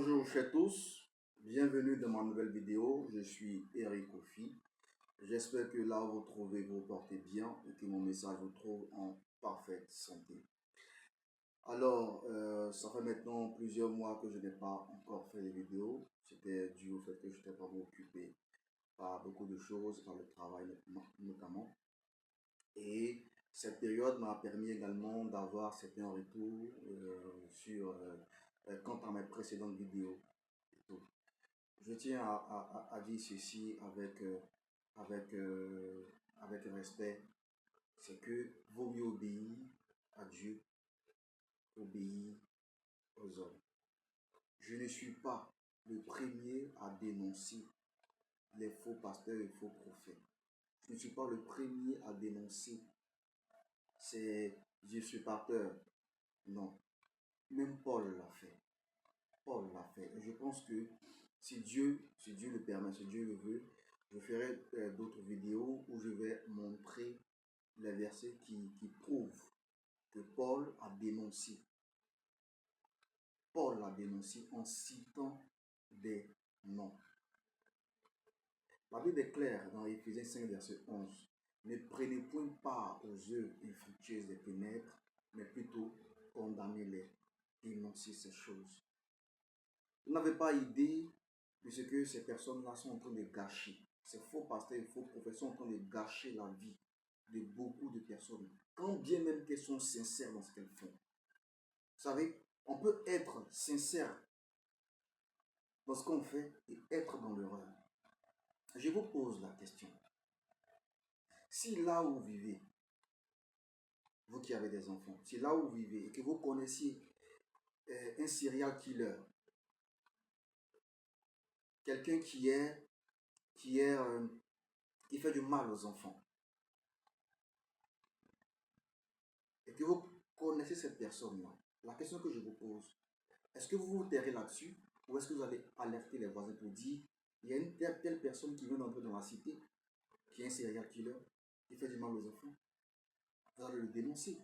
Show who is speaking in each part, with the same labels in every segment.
Speaker 1: Bonjour chers tous, bienvenue dans ma nouvelle vidéo. Je suis Eric Kofi. J'espère que là vous vous portez bien et que mon message vous trouve en parfaite santé. Alors, ça fait maintenant plusieurs mois que je n'ai pas encore fait de vidéos. C'était dû au fait que je n'étais pas occupé par beaucoup de choses, par le travail notamment. Et cette période m'a permis également d'avoir certains retours quant à mes précédentes vidéos. Je tiens à dire ceci avec respect, c'est que vaut mieux obéir à Dieu, obéir aux hommes. Je ne suis pas le premier à dénoncer les faux pasteurs et faux prophètes. Je ne suis pas le premier à dénoncer ces usurpateurs. Non, même Paul l'a fait. Paul l'a fait. Et je pense que si Dieu le permet, si Dieu le veut, je ferai d'autres vidéos où je vais montrer les versets qui prouvent que Paul a dénoncé. Paul l'a dénoncé en citant des noms. La Bible est claire dans Éphésiens 5, verset 11. Ne prenez point part aux œuvres infructueuses des ténèbres, mais plutôt condamnez-les, dénoncez ces choses. Vous n'avez pas idée de ce que ces personnes-là sont en train de gâcher. Ces faux pasteurs et faux prophètes sont en train de gâcher la vie de beaucoup de personnes, quand bien même qu'elles sont sincères dans ce qu'elles font. Vous savez, on peut être sincère dans ce qu'on fait et être dans l'erreur. Je vous pose la question. Si là où vous vivez, vous qui avez des enfants, si là où vous vivez et que vous connaissiez un serial killer, quelqu'un qui fait du mal aux enfants, et que vous connaissez cette personne-là, la question que je vous pose, est-ce que vous vous tairez là-dessus ou est-ce que vous allez alerter les voisins pour dire il y a une telle personne qui vient d'entrer dans la cité, qui est un serial killer, qui fait du mal aux enfants? Vous allez le dénoncer.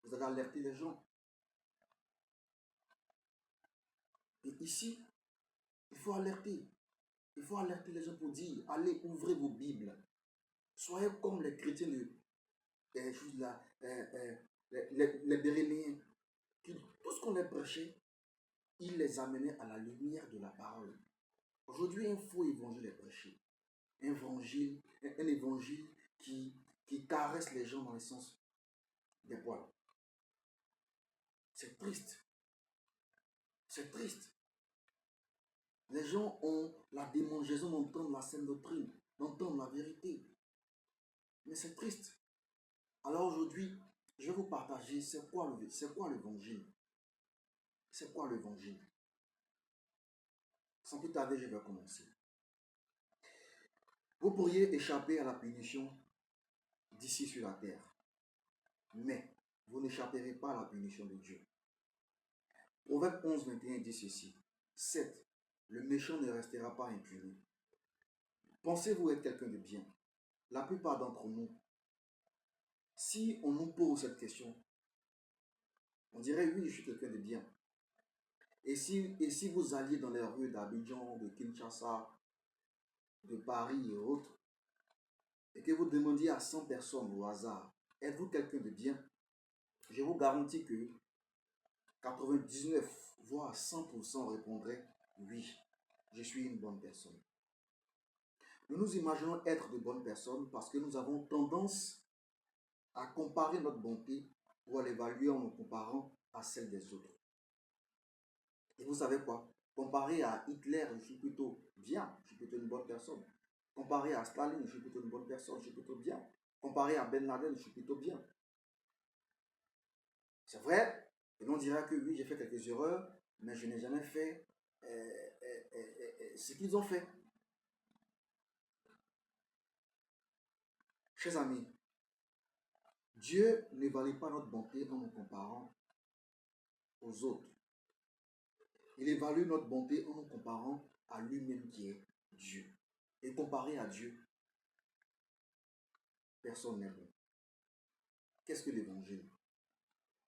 Speaker 1: Vous allez alerter les gens. Et ici, il faut alerter. Il faut alerter les gens pour dire allez, ouvrez vos Bibles. Soyez comme les chrétiens les Bérénéens. Tout ce qu'on les prêchait, ils les amenaient à la lumière de la parole. Aujourd'hui, un faux évangile est prêché. Un évangile qui caresse les gens dans le sens des poils. C'est triste. C'est triste. Les gens ont la démangeaison d'entendre la saine doctrine, d'entendre la vérité. Mais c'est triste. Alors aujourd'hui, je vais vous partager c'est quoi l'évangile. C'est quoi l'évangile? Sans plus tarder, je vais commencer. Vous pourriez échapper à la punition d'ici sur la terre. Mais vous n'échapperez pas à la punition de Dieu. Proverbe 11, 21 dit ceci. 7. Le méchant ne restera pas impuni. Pensez-vous être quelqu'un de bien? La plupart d'entre nous, si on nous pose cette question, on dirait oui, je suis quelqu'un de bien. Et si vous alliez dans les rues d'Abidjan, de Kinshasa, de Paris et autres, et que vous demandiez à 100 personnes au hasard, êtes-vous quelqu'un de bien? Je vous garantis que 99, voire 100% répondraient oui, je suis une bonne personne. Nous nous imaginons être de bonnes personnes parce que nous avons tendance à comparer notre bonté ou à l'évaluer en nous comparant à celle des autres. Et vous savez quoi? Comparé à Hitler, je suis plutôt bien, je suis plutôt une bonne personne. Comparé à Staline, je suis plutôt une bonne personne, je suis plutôt bien. Comparé à Ben Laden, je suis plutôt bien. C'est vrai, et on dira que oui, j'ai fait quelques erreurs, mais je n'ai jamais fait ce qu'ils ont fait. Chers amis, Dieu n'évalue pas notre bonté en nous comparant aux autres. Il évalue notre bonté en nous comparant à lui-même qui est Dieu. Et comparé à Dieu, personne n'est bon. Qu'est-ce que l'évangile?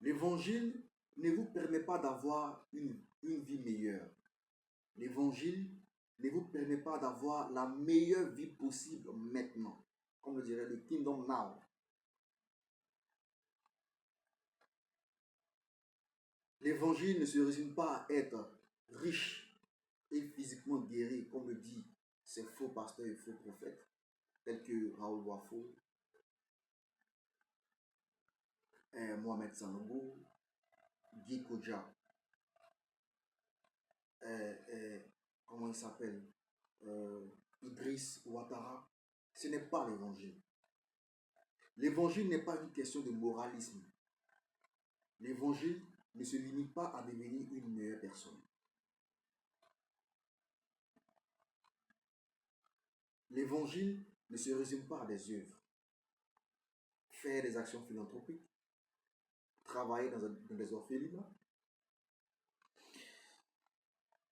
Speaker 1: L'évangile ne vous permet pas d'avoir une vie meilleure. L'évangile ne vous permet pas d'avoir la meilleure vie possible maintenant. Comme le dirait le Kingdom Now. L'évangile ne se résume pas à être riche et physiquement guéri, comme le dit ces faux pasteurs et faux prophètes, tels que Raoul Wafo, Mohamed Sanogo, Guy Kodja, comment il s'appelle, Idriss Ouattara. Ce n'est pas l'évangile. L'évangile n'est pas une question de moralisme. L'évangile ne se limite pas à devenir une meilleure personne. L'évangile ne se résume pas à des œuvres. Faire des actions philanthropiques, travailler dans des orphelinats,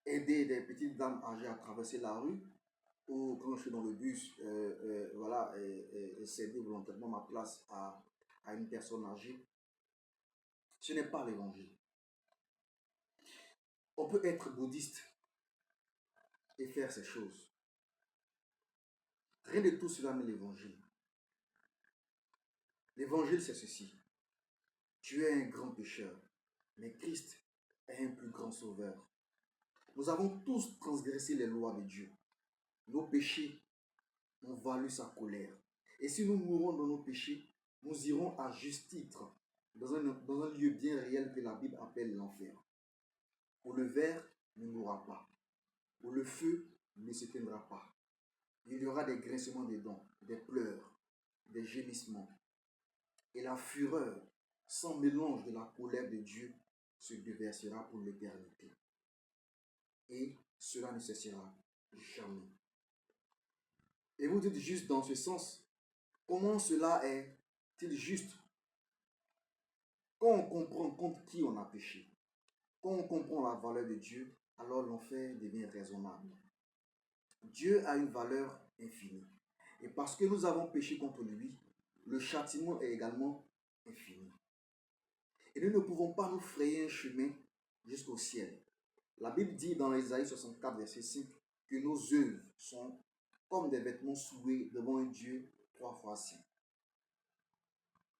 Speaker 1: aider des petites dames âgées à traverser la rue, ou quand je suis dans le bus, voilà, et céder volontairement ma place à une personne âgée. Ce n'est pas l'évangile. On peut être bouddhiste et faire ces choses. Rien de tout cela n'est l'évangile. L'évangile, c'est ceci. Tu es un grand pécheur, mais Christ est un plus grand sauveur. Nous avons tous transgressé les lois de Dieu. Nos péchés ont valu sa colère. Et si nous mourons dans nos péchés, nous irons à juste titre dans un lieu bien réel que la Bible appelle l'enfer, où le ver ne mourra pas, où le feu ne s'éteindra pas. Il y aura des grincements des dents, des pleurs, des gémissements. Et la fureur, sans mélange de la colère de Dieu, se déversera pour l'éternité. Et cela ne cessera jamais. Et vous dites juste dans ce sens, comment cela est-il juste? Quand on comprend contre qui on a péché, quand on comprend la valeur de Dieu, alors l'enfer devient raisonnable. Dieu a une valeur infinie. Et parce que nous avons péché contre lui, le châtiment est également infini. Et nous ne pouvons pas nous frayer un chemin jusqu'au ciel. La Bible dit dans Ésaïe 64, verset 5, que nos œuvres sont comme des vêtements souillés devant un Dieu 3 fois saint.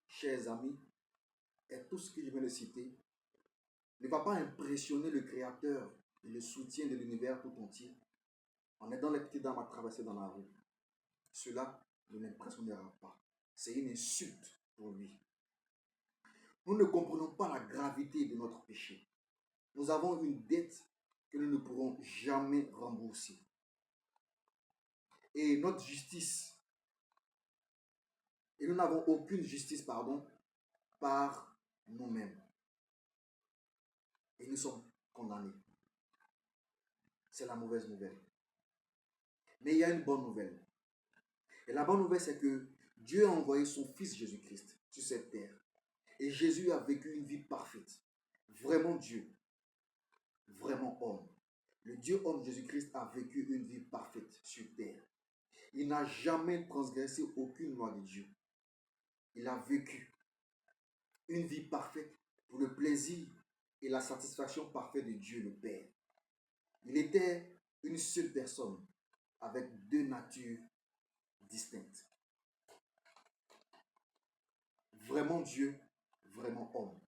Speaker 1: Chers amis, et tout ce que je viens de citer ne va pas impressionner le Créateur et le soutien de l'univers tout entier en aidant les petites dames à traverser dans la rue. Cela ne l'impressionnera pas. C'est une insulte pour lui. Nous ne comprenons pas la gravité de notre péché. Nous avons une dette que nous ne pourrons jamais rembourser. Et notre justice, et nous n'avons aucune justice, par nous-mêmes. Et nous sommes condamnés. C'est la mauvaise nouvelle. Mais il y a une bonne nouvelle. Et la bonne nouvelle, c'est que Dieu a envoyé son Fils Jésus-Christ sur cette terre. Et Jésus a vécu une vie parfaite. Vraiment Dieu. Vraiment homme. Le Dieu homme Jésus-Christ a vécu une vie parfaite sur terre. Il n'a jamais transgressé aucune loi de Dieu. Il a vécu une vie parfaite pour le plaisir et la satisfaction parfaite de Dieu le Père. Il était une seule personne avec deux natures distinctes. Vraiment Dieu, vraiment homme.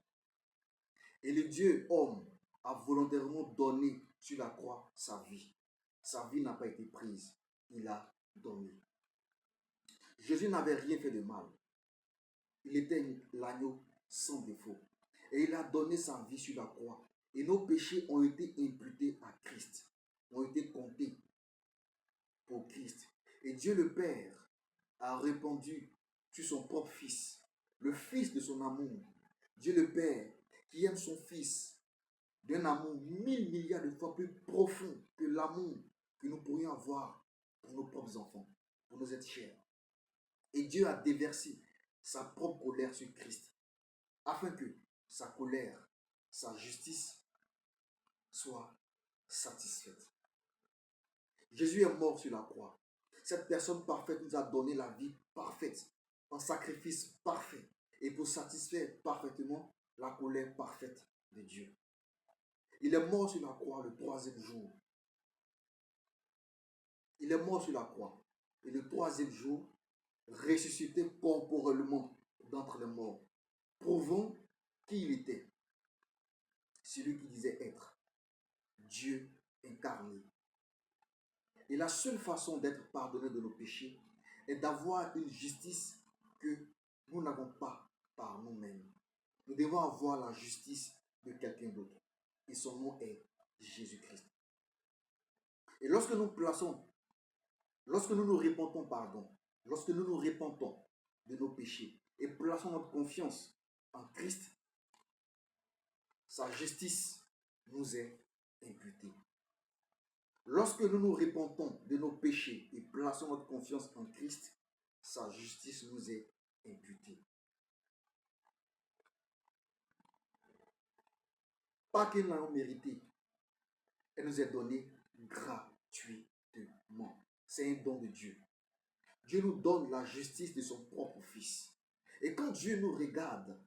Speaker 1: Et le Dieu homme a volontairement donné sur la croix sa vie. Sa vie n'a pas été prise, il a donné. Jésus n'avait rien fait de mal. Il était l'agneau sans défaut. Et il a donné sa vie sur la croix. Et nos péchés ont été imputés à Christ, ont été comptés pour Christ. Et Dieu le Père a répandu sur son propre Fils, le Fils de son amour. Dieu le Père qui aime son Fils d'un amour 1000 milliards de fois plus profond que l'amour que nous pourrions avoir pour nos propres enfants, pour nos êtres chers. Et Dieu a déversé sa propre colère sur Christ, afin que sa colère, sa justice soit satisfaite. Jésus est mort sur la croix. Cette personne parfaite nous a donné la vie parfaite, un sacrifice parfait, et pour satisfaire parfaitement la colère parfaite de Dieu. Il est mort sur la croix le troisième jour. Il est mort sur la croix. Et le troisième jour, ressuscité corporellement d'entre les morts, prouvant qui il était. Celui qui disait être Dieu incarné. Et la seule façon d'être pardonné de nos péchés est d'avoir une justice que nous n'avons pas par nous-mêmes. Nous devons avoir la justice de quelqu'un d'autre. Et son nom est Jésus-Christ. Et lorsque nous nous repentons, lorsque nous nous repentons de nos péchés et plaçons notre confiance en Christ, sa justice nous est imputée. Lorsque nous nous repentons de nos péchés et plaçons notre confiance en Christ, sa justice nous est imputée. Pas que nous l'ayons mérité, elle nous est donnée gratuitement. C'est un don de Dieu. Dieu nous donne la justice de son propre Fils. Et quand Dieu nous regarde,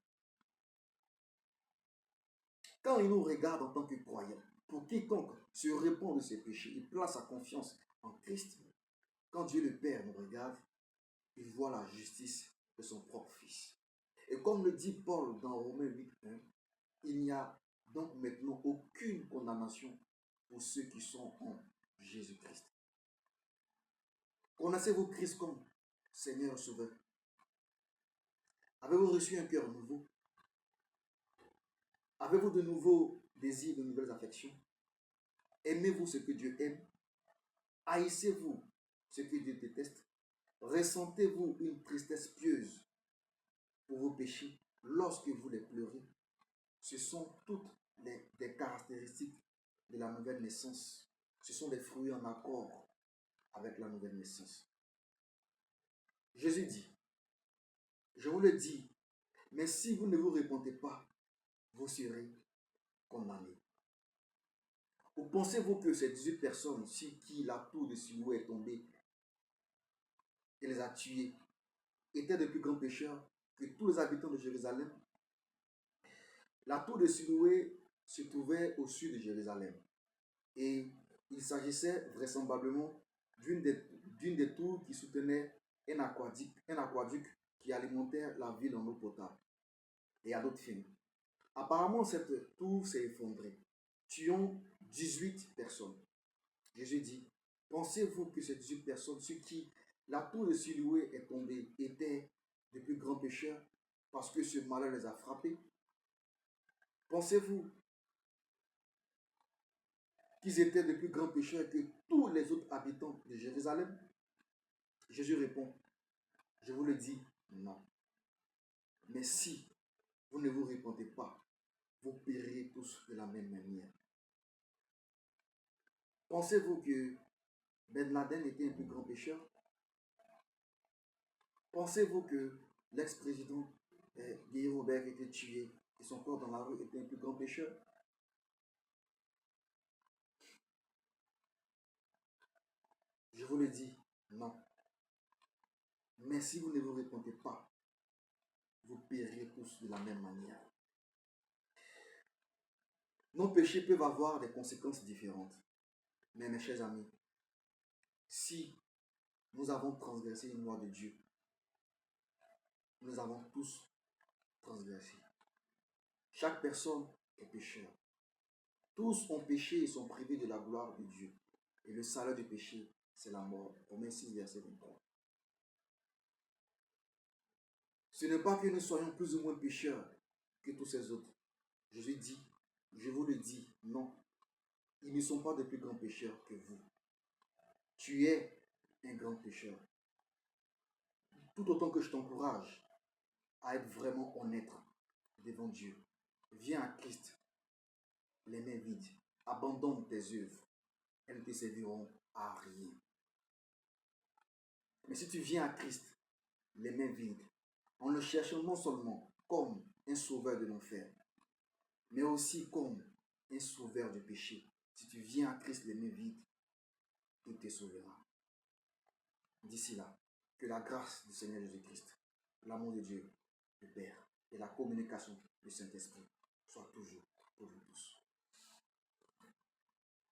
Speaker 1: quand il nous regarde en tant que croyants, pour quiconque se répand de ses péchés, il place sa confiance en Christ. Quand Dieu le Père nous regarde, il voit la justice de son propre Fils. Et comme le dit Paul dans Romains 8:1, il n'y a donc maintenant aucune condamnation pour ceux qui sont en Jésus-Christ. Connaissez-vous Christ comme Seigneur Sauveur? Avez-vous reçu un cœur nouveau? Avez-vous de nouveaux désirs, de nouvelles affections? Aimez-vous ce que Dieu aime? Haïssez-vous ce que Dieu déteste? Ressentez-vous une tristesse pieuse pour vos péchés lorsque vous les pleurez? Ce sont toutes des caractéristiques de la nouvelle naissance. Ce sont des fruits en accord avec la nouvelle naissance. Jésus dit, je vous le dis, mais si vous ne vous repentez pas, vous serez condamnés. Ou pensez-vous que ces 18 personnes sur qui la tour de Siloé est tombée et les a tués étaient de plus grands pécheurs que tous les habitants de Jérusalem? La tour de Siloé se trouvait au sud de Jérusalem. Et il s'agissait vraisemblablement d'une des tours qui soutenait un aqueduc qui alimentait la ville en eau potable et à d'autres fins. Apparemment, cette tour s'est effondrée, tuant 18 personnes. Jésus dit, pensez-vous que ces 18 personnes sur qui la tour de Siloé est tombée étaient de plus grands pécheurs parce que ce malheur les a frappés? Pensez-vous qu'ils étaient de plus grands pécheurs que tous les autres habitants de Jérusalem? Jésus répond, je vous le dis, non. Mais si vous ne vous repentez pas, vous périrez tous de la même manière. Pensez-vous que Ben Laden était un plus grand pécheur? Pensez-vous que l'ex-président Guy Robert était tué et son corps dans la rue était un plus grand pécheur? Je vous le dis, non. Mais si vous ne vous repentez pas, vous périrez tous de la même manière. Nos péchés peuvent avoir des conséquences différentes. Mais mes chers amis, si nous avons transgressé une loi de Dieu, nous avons tous transgressé. Chaque personne est pécheur. Tous ont péché et sont privés de la gloire de Dieu. Et le salaire du péché, c'est la mort. Romains 6, verset 23. Ce n'est pas que nous soyons plus ou moins pécheurs que tous ces autres. Jésus dit, je vous le dis, non. Ils ne sont pas de plus grands pécheurs que vous. Tu es un grand pécheur. Tout autant que je t'encourage à être vraiment honnête devant Dieu. Viens à Christ, les mains vides. Abandonne tes œuvres. Elles ne te serviront à rien. Mais si tu viens à Christ, les mains vides, en le cherchant non seulement comme un sauveur de l'enfer, mais aussi comme un sauveur du péché. Si tu viens à Christ les mains vides, il te sauvera. D'ici là, que la grâce du Seigneur Jésus-Christ, l'amour de Dieu, le Père, et la communication du Saint-Esprit soient toujours pour nous tous.